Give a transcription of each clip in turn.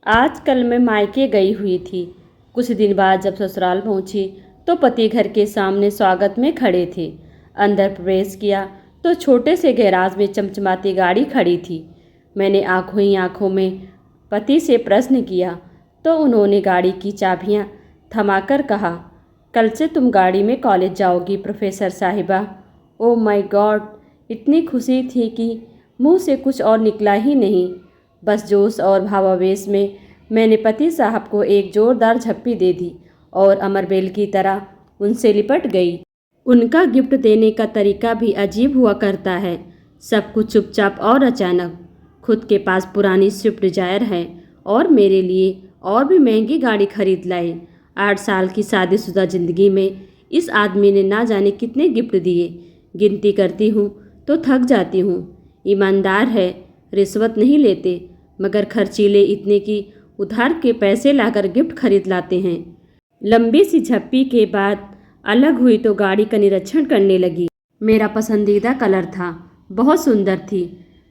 आजकल मैं मायके गई हुई थी। कुछ दिन बाद जब ससुराल पहुंची तो पति घर के सामने स्वागत में खड़े थे। अंदर प्रवेश किया तो छोटे से गैराज में चमचमाती गाड़ी खड़ी थी। मैंने आंखों ही आंखों में पति से प्रश्न किया तो उन्होंने गाड़ी की चाबियां थमाकर कहा, कल से तुम गाड़ी में कॉलेज जाओगी प्रोफेसर साहिबा। Oh my God! इतनी खुशी थी कि मुंह से कुछ और निकला ही नहीं। बस जोश और भावावेश में मैंने पति साहब को एक जोरदार झप्पी दे दी और अमरबेल की तरह उनसे लिपट गई। उनका गिफ्ट देने का तरीका भी अजीब हुआ करता है। सब कुछ चुपचाप और अचानक। खुद के पास पुरानी स्विफ्ट डिजायर है और मेरे लिए और भी महंगी गाड़ी खरीद लाए। 8 साल की शादीशुदा जिंदगी में इस आदमी ने ना जाने कितने गिफ्ट दिए। गिनती करती हूँ तो थक जाती हूँ। ईमानदार है, रिश्वत नहीं लेते, मगर खर्चीले इतने कि उधार के पैसे लाकर गिफ्ट खरीद लाते हैं। लंबी सी झप्पी के बाद अलग हुई तो गाड़ी का निरीक्षण करने लगी। मेरा पसंदीदा कलर था, बहुत सुंदर थी।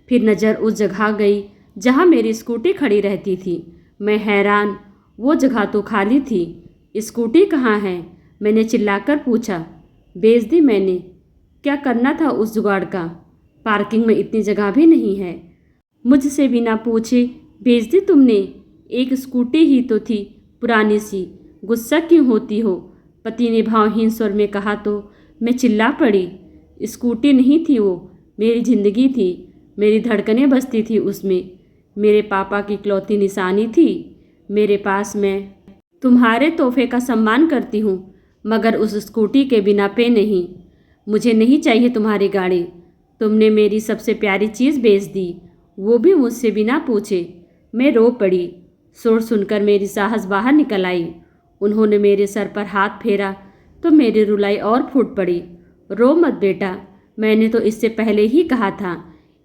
फिर नज़र उस जगह गई जहाँ मेरी स्कूटी खड़ी रहती थी। मैं हैरान, वो जगह तो खाली थी। स्कूटी कहाँ है? मैंने चिल्लाकर पूछा। बेच दी मैंने। क्या करना था उस जुगाड़ का? पार्किंग में इतनी जगह भी नहीं है। मुझसे बिना पूछे बेच दी तुमने? एक स्कूटी ही तो थी, पुरानी सी। गुस्सा क्यों होती हो? पति ने भावहीन स्वर में कहा तो मैं चिल्ला पड़ी। स्कूटी नहीं थी वो, मेरी जिंदगी थी। मेरी धड़कनें बजती थी उसमें। मेरे पापा की इकलौती निशानी थी। मेरे पास मैं तुम्हारे तोहफे का सम्मान करती हूँ, मगर उस स्कूटी के बिना पे नहीं। मुझे नहीं चाहिए तुम्हारी गाड़ी। तुमने मेरी सबसे प्यारी चीज़ बेच दी, वो भी मुझसे बिना पूछे। मैं रो पड़ी। शोर सुनकर मेरी साहस बाहर निकल आई। उन्होंने मेरे सर पर हाथ फेरा तो मेरी रुलाई और फूट पड़ी। रो मत बेटा, मैंने तो इससे पहले ही कहा था,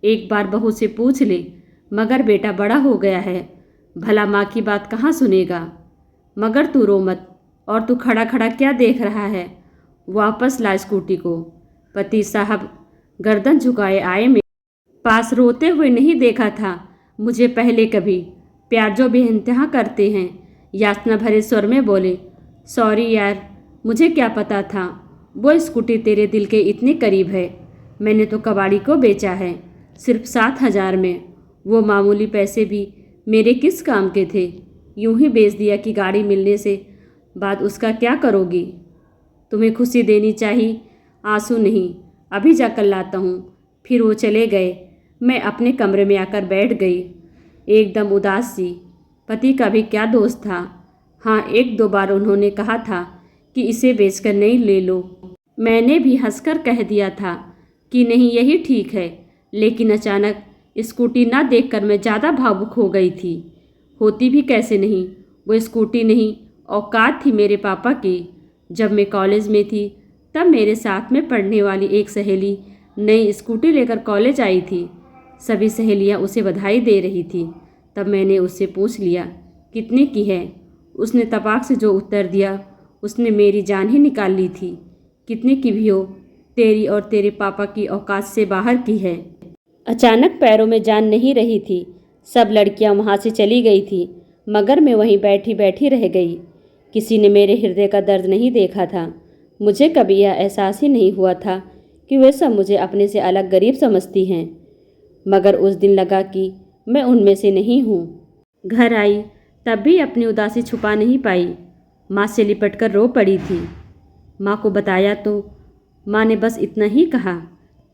एक बार बहू से पूछ ले। मगर बेटा बड़ा हो गया है, भला माँ की बात कहाँ सुनेगा। मगर तू रो मत। और तू खड़ा खड़ा क्या देख रहा है? वापस ला स्कूटी को। पति साहब गर्दन झुकाए आए। मेरे पास रोते हुए नहीं देखा था मुझे पहले कभी। प्यार जो बेइंतहा करते हैं, याचना भरे स्वर में बोले। सॉरी यार, मुझे क्या पता था वो स्कूटी तेरे दिल के इतने करीब है। मैंने तो कबाड़ी को बेचा है, सिर्फ 7,000 में। वो मामूली पैसे भी मेरे किस काम के थे? यूं ही बेच दिया कि गाड़ी मिलने से बाद उसका क्या करोगी? तुम्हें खुशी देनी चाहिए, आंसू नहीं। अभी जाकर लाता हूँ। फिर वो चले गए। मैं अपने कमरे में आकर बैठ गई, एकदम उदास सी। पति का भी क्या दोष था? हाँ, 1-2 बार उन्होंने कहा था कि इसे बेचकर नहीं ले लो। मैंने भी हंसकर कह दिया था कि नहीं, यही ठीक है। लेकिन अचानक स्कूटी ना देखकर मैं ज़्यादा भावुक हो गई थी। होती भी कैसे नहीं, वो स्कूटी नहीं, औकात थी मेरे पापा की। जब मैं कॉलेज में थी तब मेरे साथ में पढ़ने वाली एक सहेली नई स्कूटी लेकर कॉलेज आई थी। सभी सहेलियां उसे बधाई दे रही थी। तब मैंने उससे पूछ लिया, कितने की है? उसने तपाक से जो उत्तर दिया, उसने मेरी जान ही निकाल ली थी। कितने की भी हो, तेरी और तेरे पापा की औकात से बाहर की है। अचानक पैरों में जान नहीं रही थी। सब लड़कियां वहां से चली गई थी, मगर मैं वहीं बैठी बैठी रह गई। किसी ने मेरे हृदय का दर्द नहीं देखा था। मुझे कभी यह एहसास ही नहीं हुआ था कि वे सब मुझे अपने से अलग गरीब समझती हैं। मगर उस दिन लगा कि मैं उनमें से नहीं हूँ। घर आई तब भी अपनी उदासी छुपा नहीं पाई। माँ से लिपटकर रो पड़ी थी। माँ को बताया तो माँ ने बस इतना ही कहा,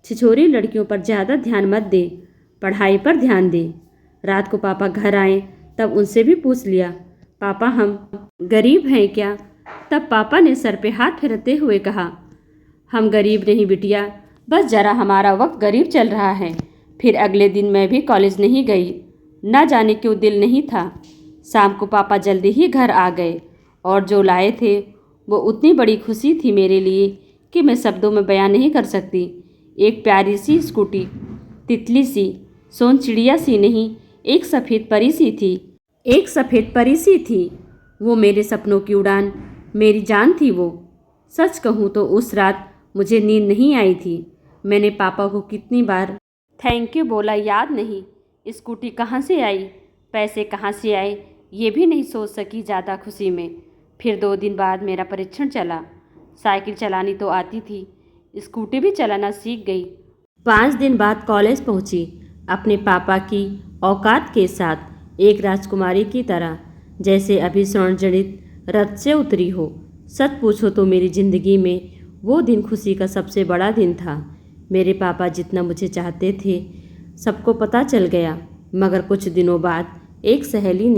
छिछोरी लड़कियों पर ज़्यादा ध्यान मत दे, पढ़ाई पर ध्यान दे। रात को पापा घर आए तब उनसे भी पूछ लिया, पापा हम गरीब हैं क्या? तब पापा ने सर पे हाथ फेरते हुए कहा, हम गरीब नहीं बिटिया, बस ज़रा हमारा वक्त गरीब चल रहा है। फिर अगले दिन मैं भी कॉलेज नहीं गई। ना जाने क्यों दिल नहीं था। शाम को पापा जल्दी ही घर आ गए और जो लाए थे वो उतनी बड़ी खुशी थी मेरे लिए कि मैं शब्दों में बयान नहीं कर सकती। एक प्यारी सी स्कूटी, तितली सी, सोन चिड़िया सी नहीं, एक सफ़ेद परी सी थी। एक सफ़ेद परी सी थी। वो मेरे सपनों की उड़ान, मेरी जान थी वो। सच कहूँ तो उस रात मुझे नींद नहीं आई थी। मैंने पापा को कितनी बार थैंक यू बोला याद नहीं। स्कूटी कहाँ से आई, पैसे कहाँ से आए, ये भी नहीं सोच सकी ज़्यादा खुशी में। फिर 2 दिन बाद मेरा परीक्षण चला। साइकिल चलानी तो आती थी, स्कूटी भी चलाना सीख गई। 5 दिन बाद कॉलेज पहुंची, अपने पापा की औकात के साथ, एक राजकुमारी की तरह, जैसे अभी स्वर्णजड़ित रथ से उतरी हो। सच पूछो तो मेरी ज़िंदगी में वो दिन खुशी का सबसे बड़ा दिन था। मेरे पापा जितना मुझे चाहते थे सबको पता चल गया, मगर कुछ दिनों बाद एक सहेली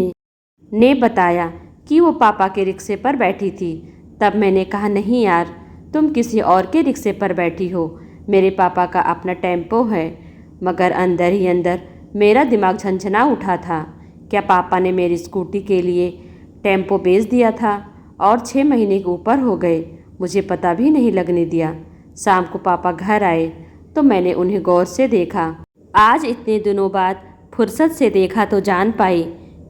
ने बताया कि वो पापा के रिक्शे पर बैठी थी। तब मैंने कहा, नहीं यार, तुम किसी और के रिक्शे पर बैठी हो, मेरे पापा का अपना टेम्पो है। मगर अंदर ही अंदर मेरा दिमाग झंझना उठा था। क्या पापा ने मेरी स्कूटी के लिए टेम्पो बेच दिया था? और 6 महीने के ऊपर हो गए, मुझे पता भी नहीं लगने दिया। शाम को पापा घर आए तो मैंने उन्हें गौर से देखा। आज इतने दिनों बाद फुर्सत से देखा तो जान पाई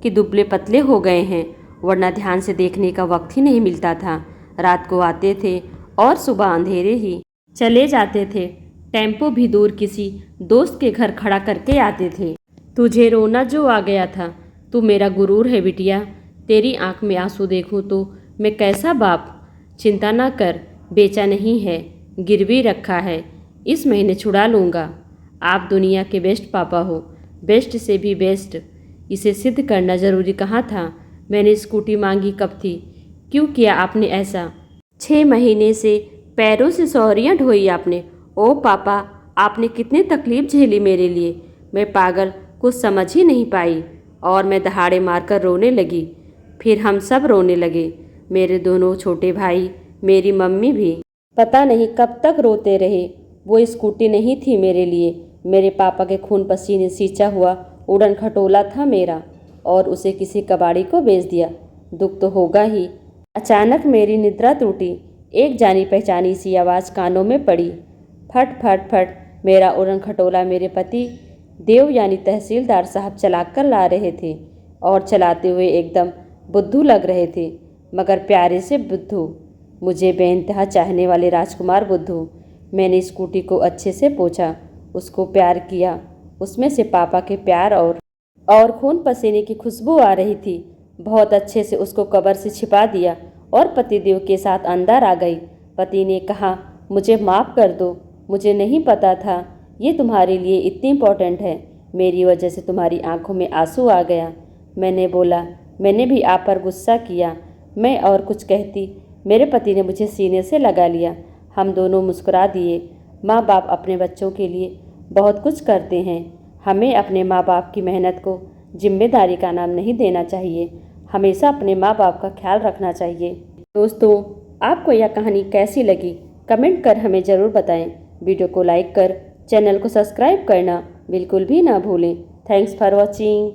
कि दुबले पतले हो गए हैं, वरना ध्यान से देखने का वक्त ही नहीं मिलता था। रात को आते थे और सुबह अंधेरे ही चले जाते थे। टेम्पो भी दूर किसी दोस्त के घर खड़ा करके आते थे। तुझे रोना जो आ गया था, तू मेरा गुरूर है बिटिया। तेरी आंख में आंसू देखूं तो मैं कैसा बाप। चिंता ना कर, बेचा नहीं है, गिरवी रखा है, इस महीने छुड़ा लूँगा। आप दुनिया के बेस्ट पापा हो, बेस्ट से भी बेस्ट। इसे सिद्ध करना ज़रूरी कहाँ था? मैंने स्कूटी मांगी कब थी? क्यों किया आपने ऐसा? 6 महीने से पैरों से सौरियाँ ढोई आपने। ओ पापा, आपने कितनी तकलीफ झेली मेरे लिए। मैं पागल, कुछ समझ ही नहीं पाई और मैं दहाड़े मारकर रोने लगी। फिर हम सब रोने लगे, मेरे दोनों छोटे भाई, मेरी मम्मी भी। पता नहीं कब तक रोते रहे। वो स्कूटी नहीं थी मेरे लिए, मेरे पापा के खून पसीने सींचा हुआ उड़न खटोला था मेरा, और उसे किसी कबाड़ी को बेच दिया। दुख तो होगा ही। अचानक मेरी निद्रा टूटी। एक जानी पहचानी सी आवाज़ कानों में पड़ी, फट फट फट। मेरा उड़न खटोला मेरे पति देव यानी तहसीलदार साहब चलाकर ला रहे थे, और चलाते हुए एकदम बुद्धू लग रहे थे, मगर प्यारे से बुद्धू, मुझे बेइंतहा चाहने वाले राजकुमार बुद्धू। मैंने स्कूटी को अच्छे से पोंछा, उसको प्यार किया। उसमें से पापा के प्यार और खून पसीने की खुशबू आ रही थी। बहुत अच्छे से उसको कब्र से छिपा दिया और पतिदेव के साथ अंदर आ गई। पति ने कहा, मुझे माफ़ कर दो, मुझे नहीं पता था ये तुम्हारे लिए इतनी इम्पोर्टेंट है। मेरी वजह से तुम्हारी आंखों में आंसू आ गया। मैंने बोला, मैंने भी आप पर गुस्सा किया। मैं और कुछ कहती, मेरे पति ने मुझे सीने से लगा लिया। हम दोनों मुस्कुरा दिए। माँ बाप अपने बच्चों के लिए बहुत कुछ करते हैं। हमें अपने माँ बाप की मेहनत को जिम्मेदारी का नाम नहीं देना चाहिए। हमेशा अपने माँ बाप का ख्याल रखना चाहिए। दोस्तों, आपको यह कहानी कैसी लगी कमेंट कर हमें ज़रूर बताएं। वीडियो को लाइक कर चैनल को सब्सक्राइब करना बिल्कुल भी ना भूलें। Thanks for watching.